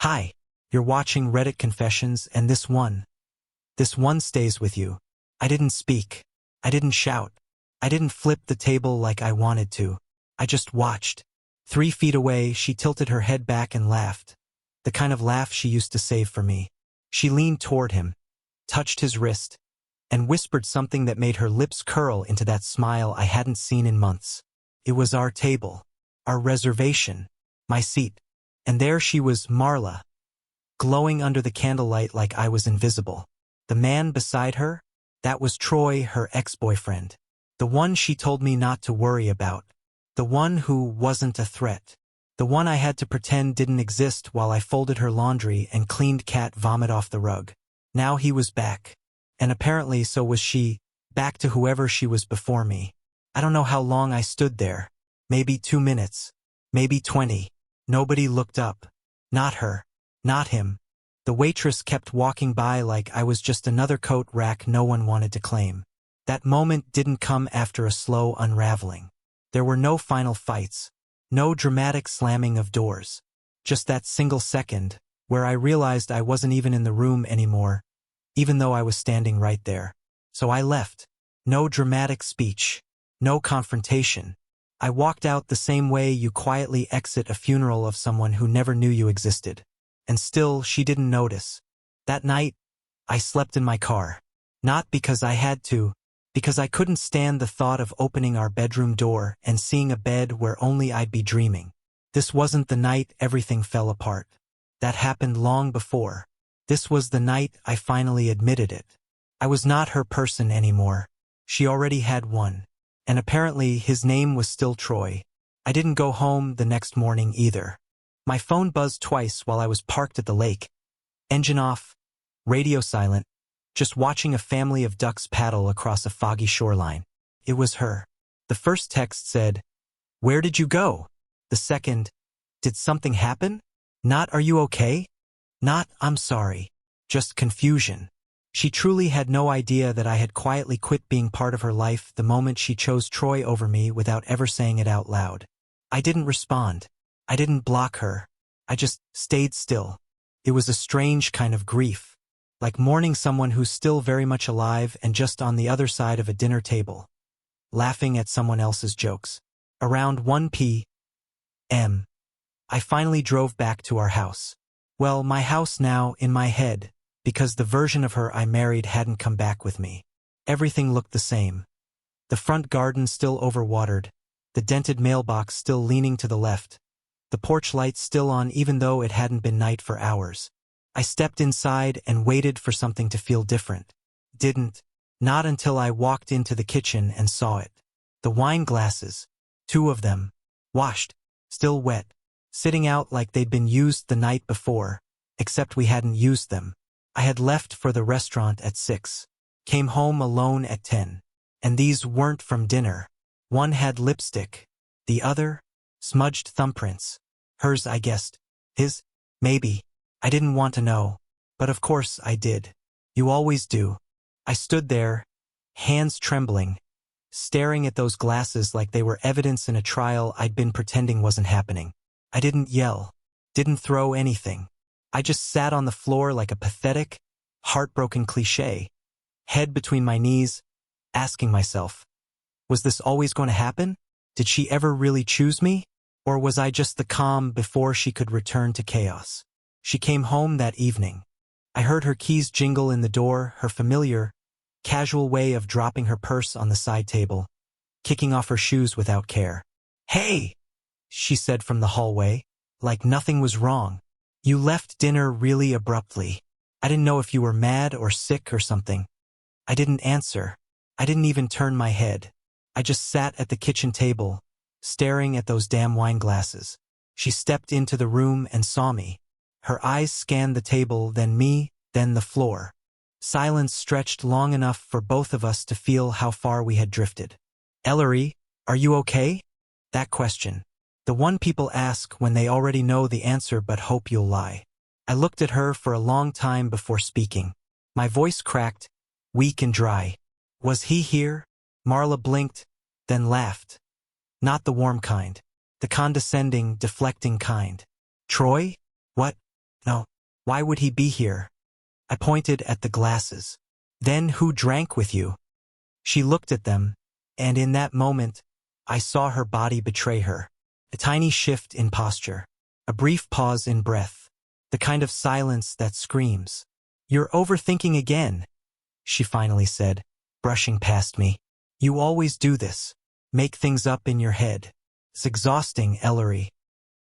Hi, you're watching Reddit Confessions, and this one stays with you. I didn't speak. I didn't shout. I didn't flip the table like I wanted to. I just watched. 3 feet away, she tilted her head back and laughed. The kind of laugh she used to save for me. She leaned toward him, touched his wrist, and whispered something that made her lips curl into that smile I hadn't seen in months. It was our table, our reservation, my seat. And there she was, Marla, glowing under the candlelight like I was invisible. The man beside her? That was Troy, her ex-boyfriend. The one she told me not to worry about. The one who wasn't a threat. The one I had to pretend didn't exist while I folded her laundry and cleaned cat vomit off the rug. Now he was back. And apparently so was she, back to whoever she was before me. I don't know how long I stood there. Maybe 2 minutes. Maybe 20. Nobody looked up. Not her. Not him. The waitress kept walking by like I was just another coat rack no one wanted to claim. That moment didn't come after a slow unraveling. There were no final fights. No dramatic slamming of doors. Just that single second, where I realized I wasn't even in the room anymore, even though I was standing right there. So I left. No dramatic speech. No confrontation. I walked out the same way you quietly exit a funeral of someone who never knew you existed. And still, she didn't notice. That night, I slept in my car. Not because I had to, because I couldn't stand the thought of opening our bedroom door and seeing a bed where only I'd be dreaming. This wasn't the night everything fell apart. That happened long before. This was the night I finally admitted it. I was not her person anymore. She already had one. And apparently his name was still Troy. I didn't go home the next morning either. My phone buzzed twice while I was parked at the lake. Engine off, radio silent, just watching a family of ducks paddle across a foggy shoreline. It was her. The first text said, "Where did you go?" The second, "Did something happen?" Not "Are you okay?" Not "I'm sorry." Just confusion. She truly had no idea that I had quietly quit being part of her life the moment she chose Troy over me without ever saying it out loud. I didn't respond. I didn't block her. I just stayed still. It was a strange kind of grief, like mourning someone who's still very much alive and just on the other side of a dinner table, laughing at someone else's jokes. Around 1 p.m., I finally drove back to our house. Well, my house now, in my head, because the version of her I married hadn't come back with me. Everything looked the same. The front garden still overwatered, the dented mailbox still leaning to the left, the porch light still on even though it hadn't been night for hours. I stepped inside and waited for something to feel different. Didn't. Not until I walked into the kitchen and saw it. The wine glasses, 2 of them, washed, still wet, sitting out like they'd been used the night before, except we hadn't used them. I had left for the restaurant at 6, came home alone at 10, and these weren't from dinner. One had lipstick, the other, smudged thumbprints. Hers, I guessed. His? Maybe. I didn't want to know, but of course I did. You always do. I stood there, hands trembling, staring at those glasses like they were evidence in a trial I'd been pretending wasn't happening. I didn't yell, didn't throw anything. I just sat on the floor like a pathetic, heartbroken cliché, head between my knees, asking myself, was this always going to happen? Did she ever really choose me? Or was I just the calm before she could return to chaos? She came home that evening. I heard her keys jingle in the door, her familiar, casual way of dropping her purse on the side table, kicking off her shoes without care. "Hey!" she said from the hallway, like nothing was wrong. "You left dinner really abruptly. I didn't know if you were mad or sick or something." I didn't answer. I didn't even turn my head. I just sat at the kitchen table, staring at those damn wine glasses. She stepped into the room and saw me. Her eyes scanned the table, then me, then the floor. Silence stretched long enough for both of us to feel how far we had drifted. "Ellery, are you okay?" That question. The one people ask when they already know the answer but hope you'll lie. I looked at her for a long time before speaking. My voice cracked, weak and dry. "Was he here?" Marla blinked, then laughed. Not the warm kind. The condescending, deflecting kind. "Troy? What? No. Why would he be here? I pointed at the glasses. Then who drank with you? She looked at them, and in that moment, I saw her body betray her. A tiny shift in posture. A brief pause in breath. The kind of silence that screams. You're overthinking again, she finally said, brushing past me. You always do this. Make things up in your head. It's exhausting, Ellery.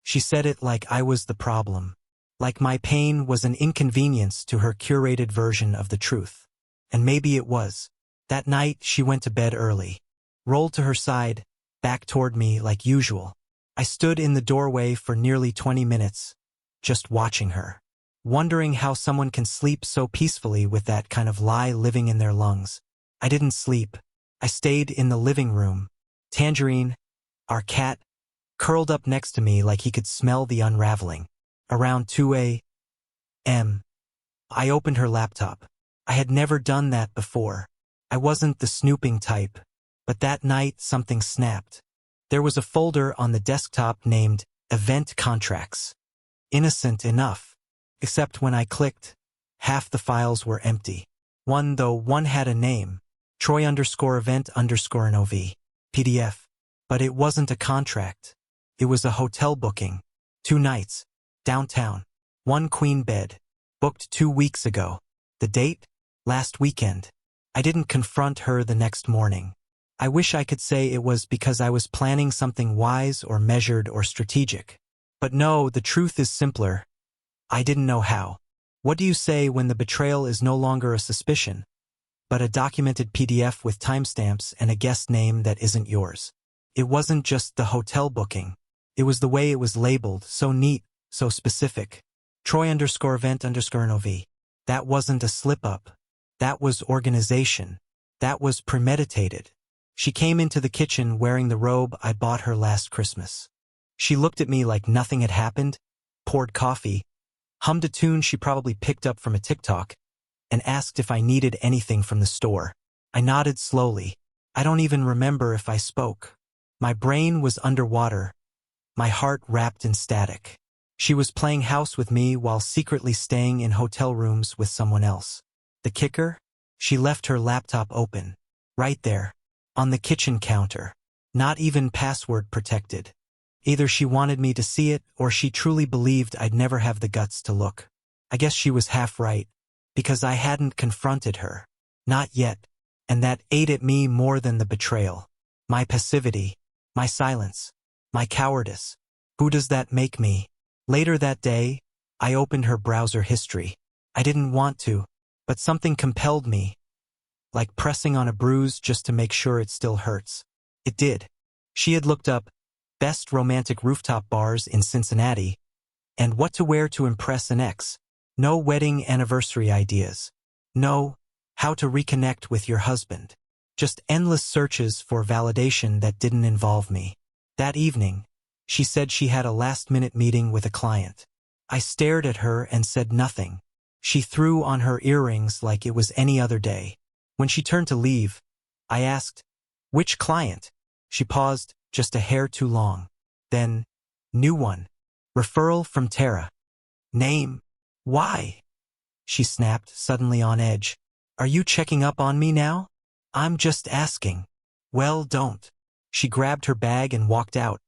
She said it like I was the problem. Like my pain was an inconvenience to her curated version of the truth. And maybe it was. That night, she went to bed early. Rolled to her side, back toward me like usual. I stood in the doorway for nearly 20 minutes, just watching her. Wondering how someone can sleep so peacefully with that kind of lie living in their lungs. I didn't sleep. I stayed in the living room. Tangerine, our cat, curled up next to me like he could smell the unraveling. Around 2 a.m., I opened her laptop. I had never done that before. I wasn't the snooping type, but that night something snapped. There was a folder on the desktop named Event Contracts. Innocent enough. Except when I clicked, half the files were empty. One had a name, Troy_event_NOV, PDF. But it wasn't a contract. It was a hotel booking. 2 nights. Downtown. 1 queen bed. Booked 2 weeks ago. The date? Last weekend. I didn't confront her the next morning. I wish I could say it was because I was planning something wise or measured or strategic. But no, the truth is simpler. I didn't know how. What do you say when the betrayal is no longer a suspicion, but a documented PDF with timestamps and a guest name that isn't yours? It wasn't just the hotel booking. It was the way it was labeled, so neat, so specific. Troy_event_NOV. That wasn't a slip-up. That was organization. That was premeditated. She came into the kitchen wearing the robe I bought her last Christmas. She looked at me like nothing had happened, poured coffee, hummed a tune she probably picked up from a TikTok, and asked if I needed anything from the store. I nodded slowly. I don't even remember if I spoke. My brain was underwater, my heart wrapped in static. She was playing house with me while secretly staying in hotel rooms with someone else. The kicker? She left her laptop open. Right there. On the kitchen counter. Not even password protected. Either she wanted me to see it, or she truly believed I'd never have the guts to look. I guess she was half right, because I hadn't confronted her. Not yet. And that ate at me more than the betrayal. My passivity. My silence. My cowardice. Who does that make me? Later that day, I opened her browser history. I didn't want to, but something compelled me. Like pressing on a bruise just to make sure it still hurts. It did. She had looked up best romantic rooftop bars in Cincinnati and what to wear to impress an ex. No wedding anniversary ideas. No, how to reconnect with your husband. Just endless searches for validation that didn't involve me. That evening, she said she had a last-minute meeting with a client. I stared at her and said nothing. She threw on her earrings like it was any other day. When she turned to leave, I asked, "Which client?" She paused, just a hair too long. Then, "New one. Referral from Tara." "Name? Why?" she snapped, suddenly on edge. "Are you checking up on me now?" "I'm just asking." "Well, don't." She grabbed her bag and walked out,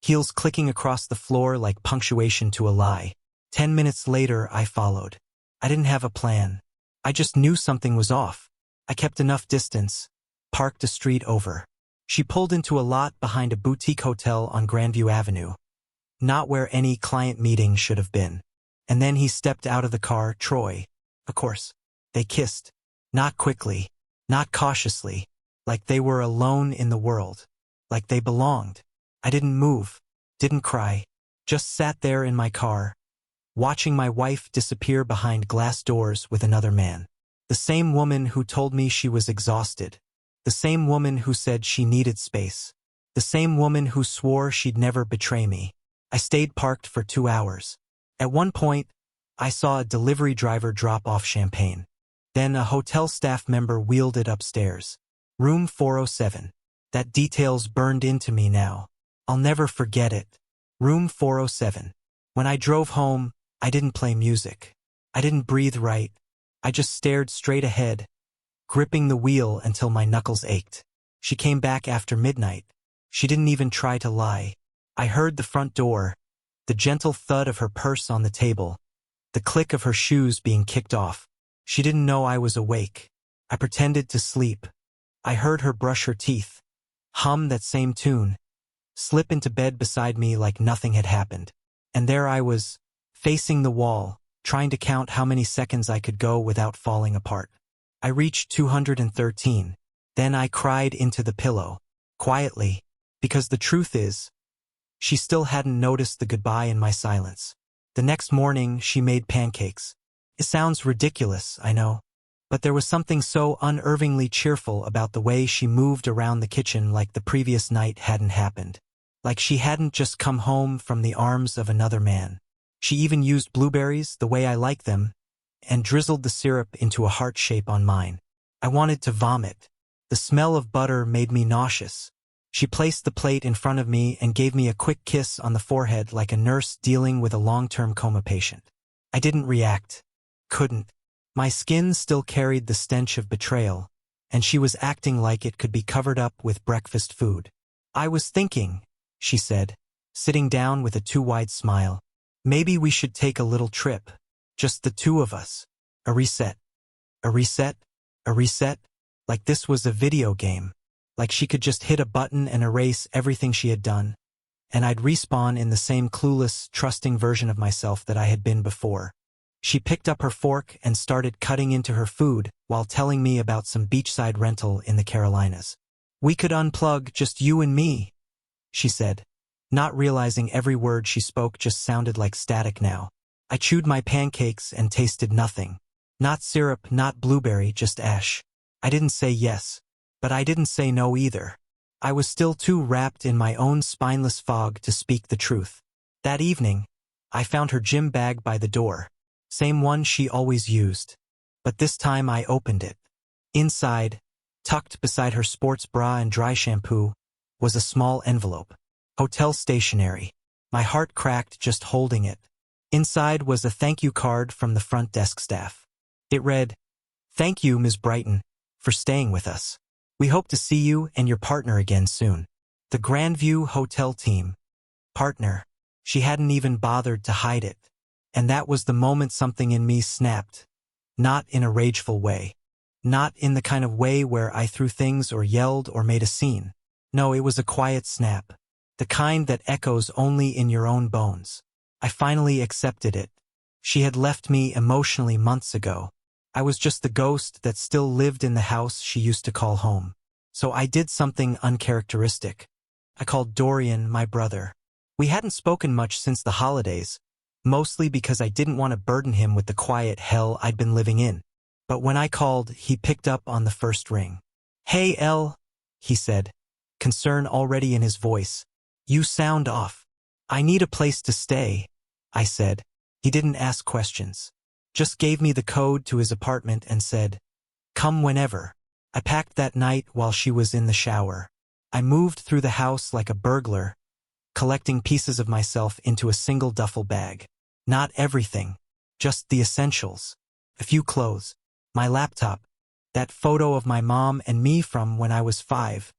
heels clicking across the floor like punctuation to a lie. 10 minutes later, I followed. I didn't have a plan. I just knew something was off. I kept enough distance, parked a street over. She pulled into a lot behind a boutique hotel on Grandview Avenue. Not where any client meeting should have been. And then he stepped out of the car, Troy. Of course. They kissed. Not quickly. Not cautiously. Like they were alone in the world. Like they belonged. I didn't move. Didn't cry. Just sat there in my car, watching my wife disappear behind glass doors with another man. The same woman who told me she was exhausted. The same woman who said she needed space. The same woman who swore she'd never betray me. I stayed parked for 2 hours. At one point, I saw a delivery driver drop off champagne. Then a hotel staff member wheeled it upstairs. Room 407. That detail's burned into me now. I'll never forget it. Room 407. When I drove home, I didn't play music. I didn't breathe right. I just stared straight ahead, gripping the wheel until my knuckles ached. She came back after midnight. She didn't even try to lie. I heard the front door, the gentle thud of her purse on the table, the click of her shoes being kicked off. She didn't know I was awake. I pretended to sleep. I heard her brush her teeth, hum that same tune, slip into bed beside me like nothing had happened. And there I was, facing the wall, trying to count how many seconds I could go without falling apart. I reached 213. Then I cried into the pillow, quietly, because the truth is, she still hadn't noticed the goodbye in my silence. The next morning, she made pancakes. It sounds ridiculous, I know, but there was something so unnervingly cheerful about the way she moved around the kitchen like the previous night hadn't happened. Like she hadn't just come home from the arms of another man. She even used blueberries the way I like them, and drizzled the syrup into a heart shape on mine. I wanted to vomit. The smell of butter made me nauseous. She placed the plate in front of me and gave me a quick kiss on the forehead like a nurse dealing with a long-term coma patient. I didn't react. Couldn't. My skin still carried the stench of betrayal, and she was acting like it could be covered up with breakfast food. I was thinking, she said, sitting down with a too-wide smile. Maybe we should take a little trip. Just the two of us. A reset. A reset? A reset? Like this was a video game. Like she could just hit a button and erase everything she had done, and I'd respawn in the same clueless, trusting version of myself that I had been before. She picked up her fork and started cutting into her food while telling me about some beachside rental in the Carolinas. We could unplug, just you and me, she said, not realizing every word she spoke just sounded like static now. I chewed my pancakes and tasted nothing. Not syrup, not blueberry, just ash. I didn't say yes, but I didn't say no either. I was still too wrapped in my own spineless fog to speak the truth. That evening, I found her gym bag by the door. Same one she always used. But this time I opened it. Inside, tucked beside her sports bra and dry shampoo, was a small envelope. Hotel stationery. My heart cracked just holding it. Inside was a thank you card from the front desk staff. It read, "Thank you, Ms. Brighton, for staying with us. We hope to see you and your partner again soon. The Grandview Hotel team." Partner. She hadn't even bothered to hide it. And that was the moment something in me snapped. Not in a rageful way. Not in the kind of way where I threw things or yelled or made a scene. No, it was a quiet snap. The kind that echoes only in your own bones. I finally accepted it. She had left me emotionally months ago. I was just the ghost that still lived in the house she used to call home. So I did something uncharacteristic. I called Dorian my brother. We hadn't spoken much since the holidays, mostly because I didn't want to burden him with the quiet hell I'd been living in. But when I called, he picked up on the first ring. "Hey, Elle," he said, concern already in his voice. "You sound off." "I need a place to stay," I said. He didn't ask questions. Just gave me the code to his apartment and said, "Come whenever." I packed that night while she was in the shower. I moved through the house like a burglar, collecting pieces of myself into a single duffel bag. Not everything, just the essentials. A few clothes, my laptop, that photo of my mom and me from when I was 5,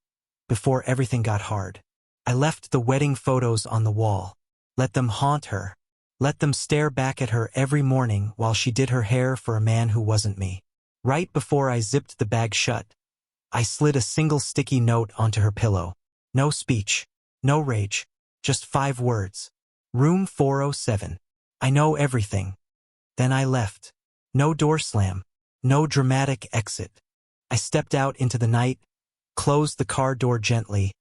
before everything got hard. I left the wedding photos on the wall. Let them haunt her. Let them stare back at her every morning while she did her hair for a man who wasn't me. Right before I zipped the bag shut, I slid a single sticky note onto her pillow. No speech, no rage, just 5 words. Room 407. I know everything. Then I left. No door slam, no dramatic exit. I stepped out into the night, closed the car door gently,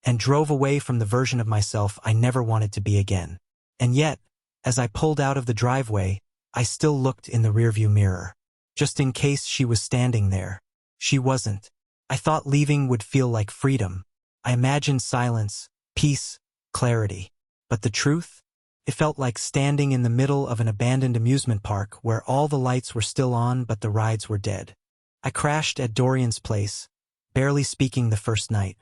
and drove away from the version of myself I never wanted to be again. And yet, as I pulled out of the driveway, I still looked in the rearview mirror. Just in case she was standing there. She wasn't. I thought leaving would feel like freedom. I imagined silence, peace, clarity. But the truth? It felt like standing in the middle of an abandoned amusement park where all the lights were still on but the rides were dead. I crashed at Dorian's place, barely speaking the first night.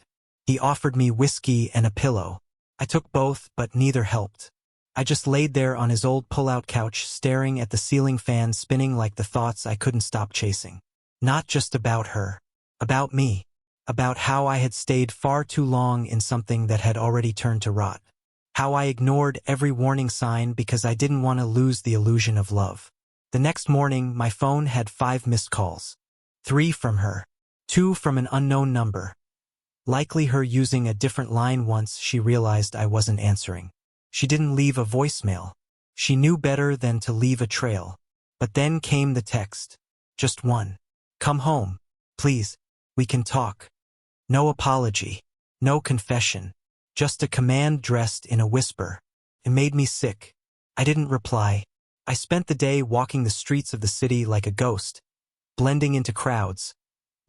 He offered me whiskey and a pillow. I took both, but neither helped. I just laid there on his old pull-out couch staring at the ceiling fan spinning like the thoughts I couldn't stop chasing. Not just about her. About me. About how I had stayed far too long in something that had already turned to rot. How I ignored every warning sign because I didn't want to lose the illusion of love. The next morning, my phone had 5 missed calls. 3 from her. 2 from an unknown number. Likely her using a different line once she realized I wasn't answering. She didn't leave a voicemail. She knew better than to leave a trail. But then came the text. Just one. Come home. Please. We can talk. No apology. No confession. Just a command dressed in a whisper. It made me sick. I didn't reply. I spent the day walking the streets of the city like a ghost, blending into crowds,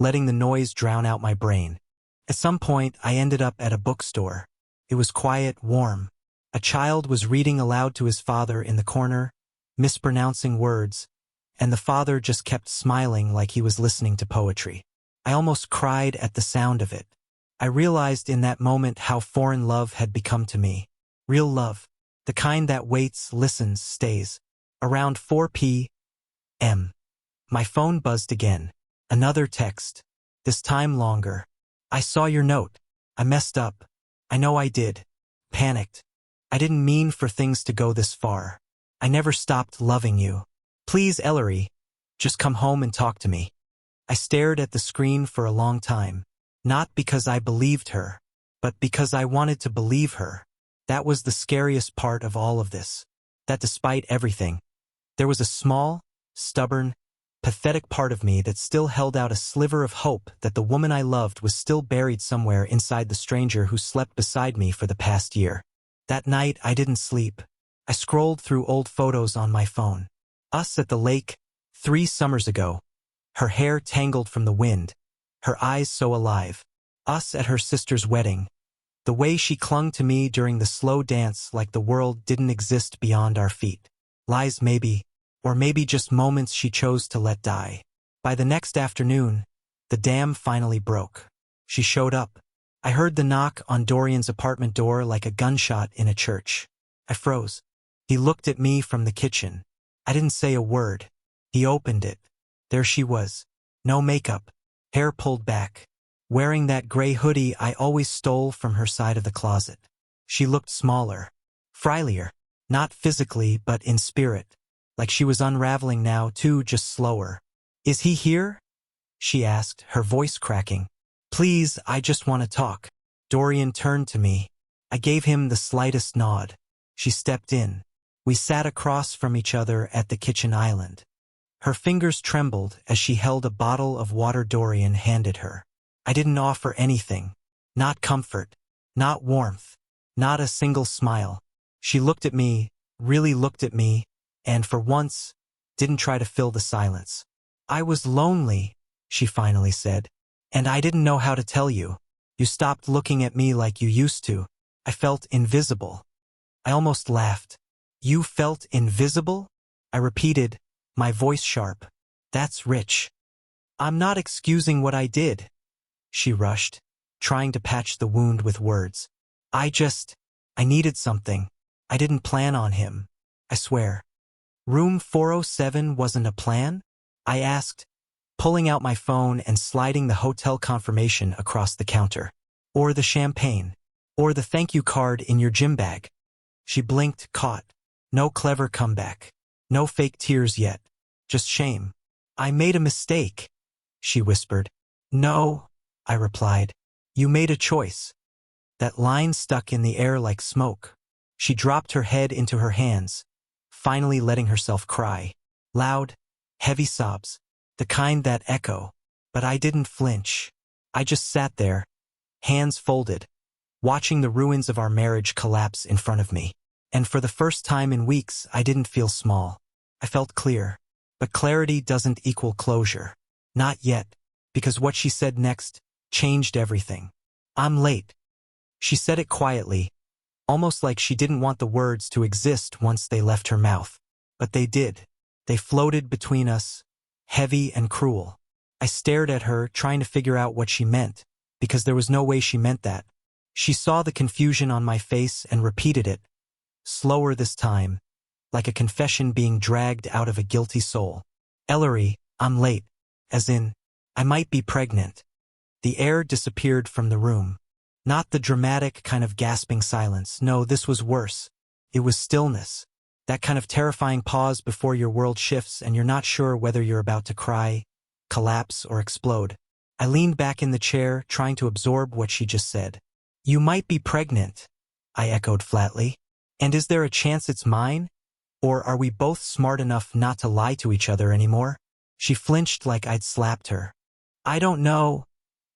letting the noise drown out my brain. At some point, I ended up at a bookstore. It was quiet, warm. A child was reading aloud to his father in the corner, mispronouncing words, and the father just kept smiling like he was listening to poetry. I almost cried at the sound of it. I realized in that moment how foreign love had become to me. Real love. The kind that waits, listens, stays. Around 4 p.m. My phone buzzed again. Another text. This time longer. I saw your note. I messed up. I know I did. Panicked. I didn't mean for things to go this far. I never stopped loving you. Please, Ellery, just come home and talk to me. I stared at the screen for a long time. Not because I believed her, but because I wanted to believe her. That was the scariest part of all of this. That despite everything, there was a small, stubborn, pathetic part of me that still held out a sliver of hope that the woman I loved was still buried somewhere inside the stranger who slept beside me for the past year. That night, I didn't sleep. I scrolled through old photos on my phone. Us at the lake, 3 summers ago. Her hair tangled from the wind. Her eyes so alive. Us at her sister's wedding. The way she clung to me during the slow dance like the world didn't exist beyond our feet. Lies maybe, or maybe just moments she chose to let die. By the next afternoon, the dam finally broke. She showed up. I heard the knock on Dorian's apartment door like a gunshot in a church. I froze. He looked at me from the kitchen. I didn't say a word. He opened it. There she was. No makeup. Hair pulled back. Wearing that gray hoodie I always stole from her side of the closet. She looked smaller. Frilier. Not physically, but in spirit. Like she was unraveling now, too, just slower. Is he here? She asked, her voice cracking. Please, I just want to talk. Dorian turned to me. I gave him the slightest nod. She stepped in. We sat across from each other at the kitchen island. Her fingers trembled as she held a bottle of water Dorian handed her. I didn't offer anything. Not comfort. Not warmth. Not a single smile. She looked at me, really looked at me, and for once, didn't try to fill the silence. I was lonely, she finally said. And I didn't know how to tell you. You stopped looking at me like you used to. I felt invisible. I almost laughed. You felt invisible? I repeated, my voice sharp. That's rich. I'm not excusing what I did. She rushed, trying to patch the wound with words. I needed something. I didn't plan on him. I swear. Room 407 wasn't a plan? I asked, pulling out my phone and sliding the hotel confirmation across the counter. Or the champagne. Or the thank you card in your gym bag. She blinked, caught. No clever comeback. No fake tears yet. Just shame. I made a mistake, she whispered. No, I replied. You made a choice. That line stuck in the air like smoke. She dropped her head into her hands, finally letting herself cry. Loud, heavy sobs. The kind that echo. But I didn't flinch. I just sat there, hands folded, watching the ruins of our marriage collapse in front of me. And for the first time in weeks, I didn't feel small. I felt clear. But clarity doesn't equal closure. Not yet, because what she said next changed everything. I'm late. She said it quietly, almost like she didn't want the words to exist once they left her mouth. But they did. They floated between us, heavy and cruel. I stared at her, trying to figure out what she meant, because there was no way she meant that. She saw the confusion on my face and repeated it. slower this time, like a confession being dragged out of a guilty soul. Ellery, I'm late. As in, I might be pregnant. The air disappeared from the room. Not the dramatic kind of gasping silence. No, this was worse. It was stillness. That kind of terrifying pause before your world shifts and you're not sure whether you're about to cry, collapse, or explode. I leaned back in the chair, trying to absorb what she just said. You might be pregnant, I echoed flatly. And is there a chance it's mine? Or are we both smart enough not to lie to each other anymore? She flinched like I'd slapped her. I don't know,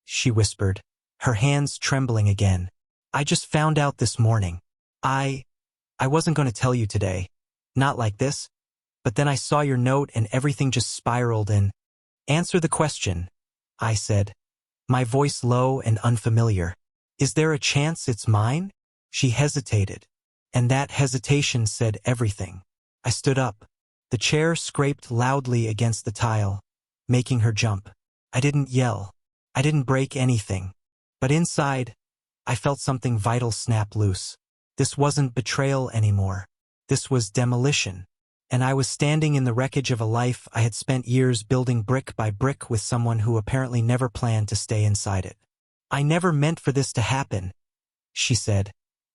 she whispered, her hands trembling again. I just found out this morning. I wasn't going to tell you today. Not like this. But then I saw your note and everything just spiraled in. Answer the question, I said, my voice low and unfamiliar. Is there a chance it's mine? She hesitated. And that hesitation said everything. I stood up. The chair scraped loudly against the tile, making her jump. I didn't yell. I didn't break anything. But inside, I felt something vital snap loose. This wasn't betrayal anymore. This was demolition. And I was standing in the wreckage of a life I had spent years building brick by brick with someone who apparently never planned to stay inside it. I never meant for this to happen, she said,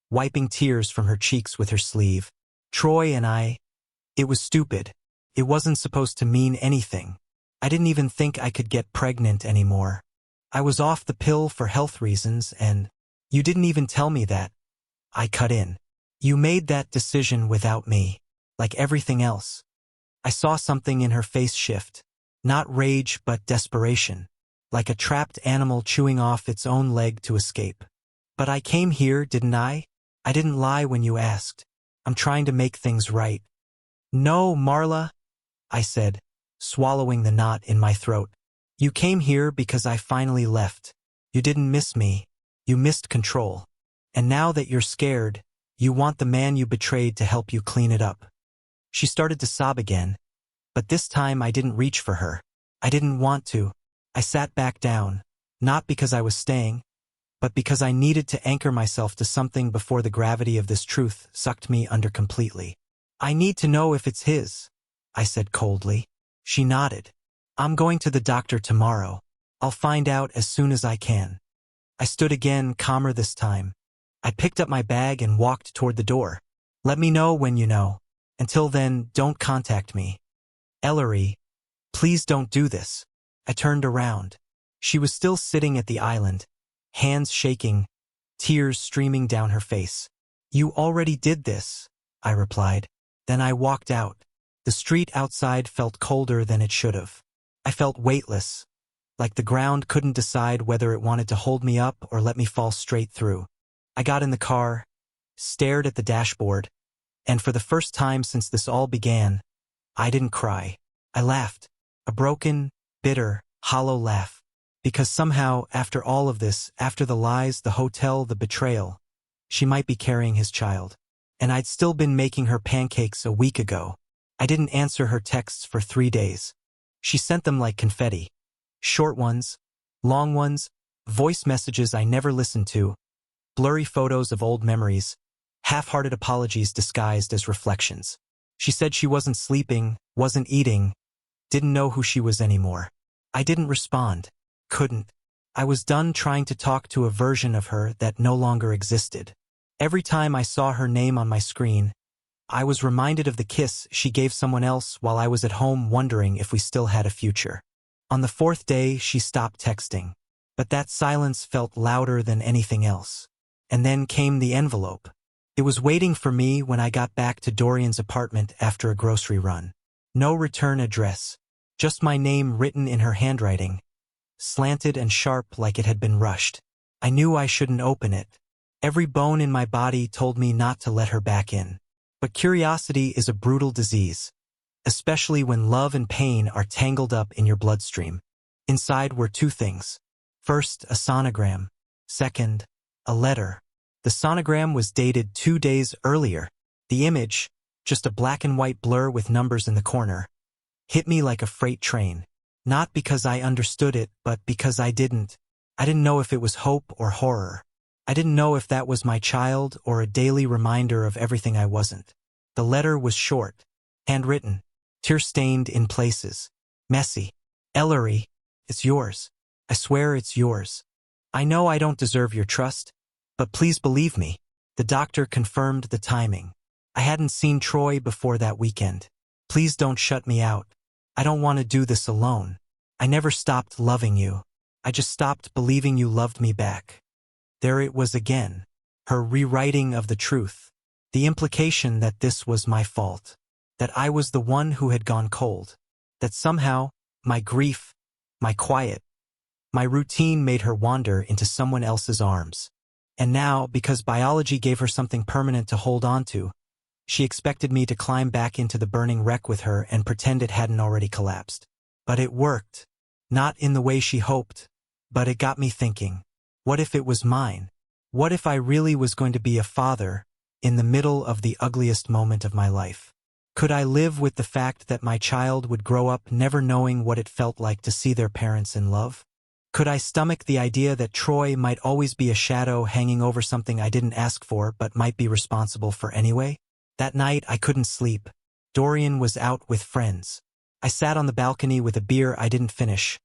wiping tears from her cheeks with her sleeve. Troy and I, it was stupid. It wasn't supposed to mean anything. I didn't even think I could get pregnant anymore. I was off the pill for health reasons and you didn't even tell me that. I cut in. You made that decision without me, like everything else. I saw something in her face shift. Not rage but desperation. Like a trapped animal chewing off its own leg to escape. But I came here, didn't I? I didn't lie when you asked. I'm trying to make things right. No, Marla, I said, swallowing the knot in my throat. You came here because I finally left. You didn't miss me. You missed control. And now that you're scared, you want the man you betrayed to help you clean it up. She started to sob again, but this time I didn't reach for her. I didn't want to. I sat back down, not because I was staying, but because I needed to anchor myself to something before the gravity of this truth sucked me under completely. I need to know if it's his, I said coldly. She nodded. I'm going to the doctor tomorrow. I'll find out as soon as I can. I stood again, calmer this time. I picked up my bag and walked toward the door. Let me know when you know. Until then, don't contact me. Ellery, please don't do this. I turned around. She was still sitting at the island, hands shaking, tears streaming down her face. You already did this, I replied. Then I walked out. The street outside felt colder than it should have. I felt weightless, like the ground couldn't decide whether it wanted to hold me up or let me fall straight through. I got in the car, stared at the dashboard, and for the first time since this all began, I didn't cry. I laughed, a broken, bitter, hollow laugh. Because somehow, after all of this, after the lies, the hotel, the betrayal, she might be carrying his child. And I'd still been making her pancakes a week ago. I didn't answer her texts for 3 days. She sent them like confetti. Short ones, long ones, voice messages I never listened to, blurry photos of old memories, half-hearted apologies disguised as reflections. She said she wasn't sleeping, wasn't eating, didn't know who she was anymore. I didn't respond. Couldn't. I was done trying to talk to a version of her that no longer existed. Every time I saw her name on my screen, I was reminded of the kiss she gave someone else while I was at home wondering if we still had a future. On the 4th day, she stopped texting. But that silence felt louder than anything else. And then came the envelope. It was waiting for me when I got back to Dorian's apartment after a grocery run. No return address. Just my name written in her handwriting, slanted and sharp like it had been rushed. I knew I shouldn't open it. Every bone in my body told me not to let her back in. But curiosity is a brutal disease, especially when love and pain are tangled up in your bloodstream. Inside were 2 things. First, a sonogram. Second, a letter. The sonogram was dated 2 days earlier. The image, just a black and white blur with numbers in the corner, hit me like a freight train. Not because I understood it, but because I didn't. I didn't know if it was hope or horror. I didn't know if that was my child or a daily reminder of everything I wasn't. The letter was short, handwritten, tear-stained in places, messy. Ellery, it's yours. I swear it's yours. I know I don't deserve your trust, but please believe me. The doctor confirmed the timing. I hadn't seen Troy before that weekend. Please don't shut me out. I don't want to do this alone. I never stopped loving you. I just stopped believing you loved me back. There it was again. Her rewriting of the truth. The implication that this was my fault. That I was the one who had gone cold. That somehow, my grief, my quiet, my routine made her wander into someone else's arms. And now, because biology gave her something permanent to hold on to, she expected me to climb back into the burning wreck with her and pretend it hadn't already collapsed. But it worked. Not in the way she hoped, but it got me thinking. What if it was mine? What if I really was going to be a father in the middle of the ugliest moment of my life? Could I live with the fact that my child would grow up never knowing what it felt like to see their parents in love? Could I stomach the idea that Troy might always be a shadow hanging over something I didn't ask for but might be responsible for anyway? That night I couldn't sleep. Dorian was out with friends. I sat on the balcony with a beer I didn't finish,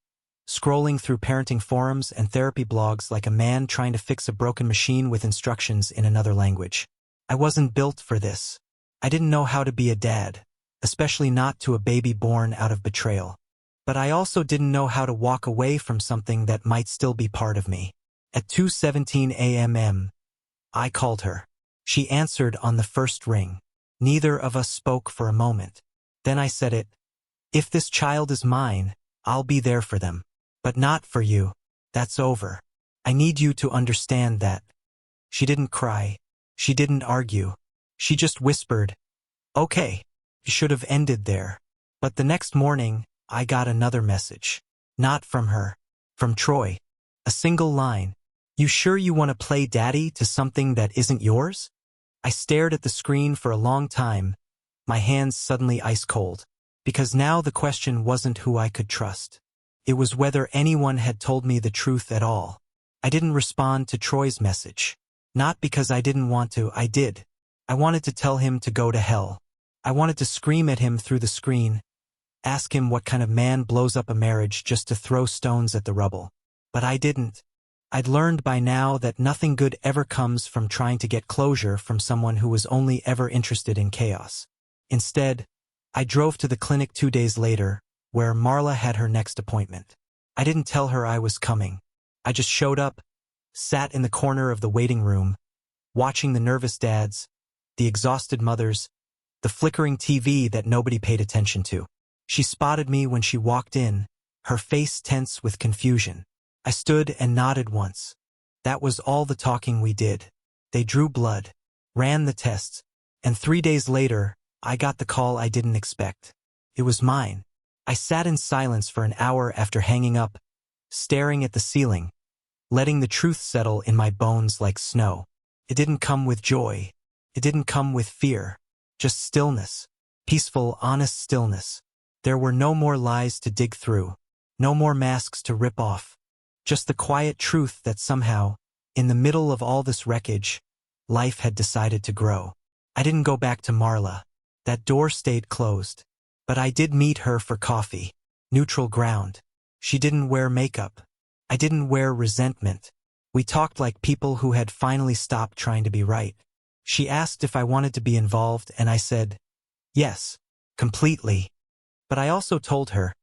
scrolling through parenting forums and therapy blogs like a man trying to fix a broken machine with instructions in another language. I wasn't built for this. I didn't know how to be a dad, especially not to a baby born out of betrayal. But I also didn't know how to walk away from something that might still be part of me. At 2:17 a.m., I called her. She answered on the first ring. Neither of us spoke for a moment. Then I said it. If this child is mine, I'll be there for them. But not for you. That's over. I need you to understand that. She didn't cry. She didn't argue. She just whispered, "Okay." It should have ended there. But the next morning, I got another message. Not from her. From Troy. A single line. "You sure you want to play daddy to something that isn't yours?" I stared at the screen for a long time, my hands suddenly ice cold. Because now the question wasn't who I could trust. It was whether anyone had told me the truth at all. I didn't respond to Troy's message. Not because I didn't want to, I did. I wanted to tell him to go to hell. I wanted to scream at him through the screen, ask him what kind of man blows up a marriage just to throw stones at the rubble. But I didn't. I'd learned by now that nothing good ever comes from trying to get closure from someone who was only ever interested in chaos. Instead, I drove to the clinic 2 days later, where Marla had her next appointment. I didn't tell her I was coming. I just showed up, sat in the corner of the waiting room, watching the nervous dads, the exhausted mothers, the flickering TV that nobody paid attention to. She spotted me when she walked in, her face tense with confusion. I stood and nodded once. That was all the talking we did. They drew blood, ran the tests, and 3 days later, I got the call I didn't expect. It was mine. I sat in silence for an hour after hanging up, staring at the ceiling, letting the truth settle in my bones like snow. It didn't come with joy. It didn't come with fear. Just stillness. Peaceful, honest stillness. There were no more lies to dig through. No more masks to rip off. Just the quiet truth that somehow, in the middle of all this wreckage, life had decided to grow. I didn't go back to Marla. That door stayed closed. But I did meet her for coffee. Neutral ground. She didn't wear makeup. I didn't wear resentment. We talked like people who had finally stopped trying to be right. She asked if I wanted to be involved, and I said, yes, completely. But I also told her,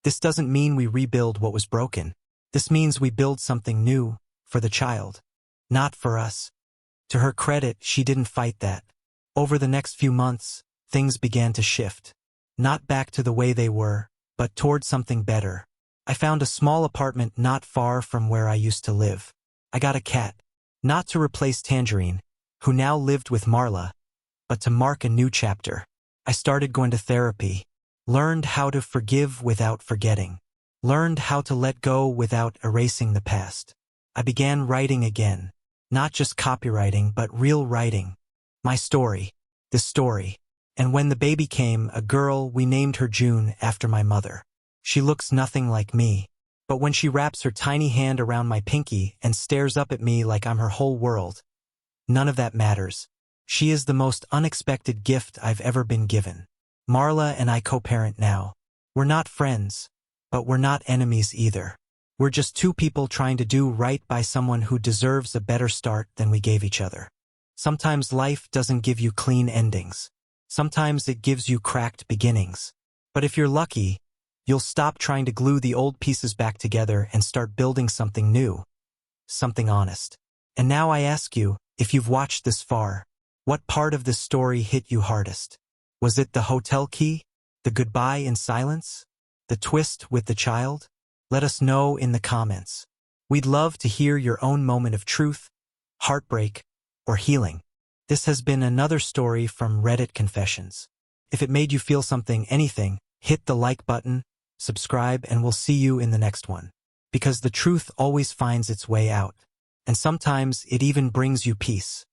this doesn't mean we rebuild what was broken. This means we build something new, for the child. Not for us. To her credit, she didn't fight that. Over the next few months, things began to shift. Not back to the way they were, but toward something better. I found a small apartment not far from where I used to live. I got a cat. Not to replace Tangerine, who now lived with Marla, but to mark a new chapter. I started going to therapy. Learned how to forgive without forgetting. Learned how to let go without erasing the past. I began writing again. Not just copywriting, but real writing. My story. This story. And when the baby came, a girl, we named her June after my mother. She looks nothing like me. But when she wraps her tiny hand around my pinky and stares up at me like I'm her whole world, none of that matters. She is the most unexpected gift I've ever been given. Marla and I co-parent now. We're not friends, but we're not enemies either. We're just two people trying to do right by someone who deserves a better start than we gave each other. Sometimes life doesn't give you clean endings. Sometimes it gives you cracked beginnings. But if you're lucky, you'll stop trying to glue the old pieces back together and start building something new, something honest. And now I ask you, if you've watched this far, what part of this story hit you hardest? Was it the hotel key? The goodbye in silence? The twist with the child? Let us know in the comments. We'd love to hear your own moment of truth, heartbreak, or healing. This has been another story from Reddit Confessions. If it made you feel something, anything, hit the like button, subscribe, and we'll see you in the next one. Because the truth always finds its way out. And sometimes it even brings you peace.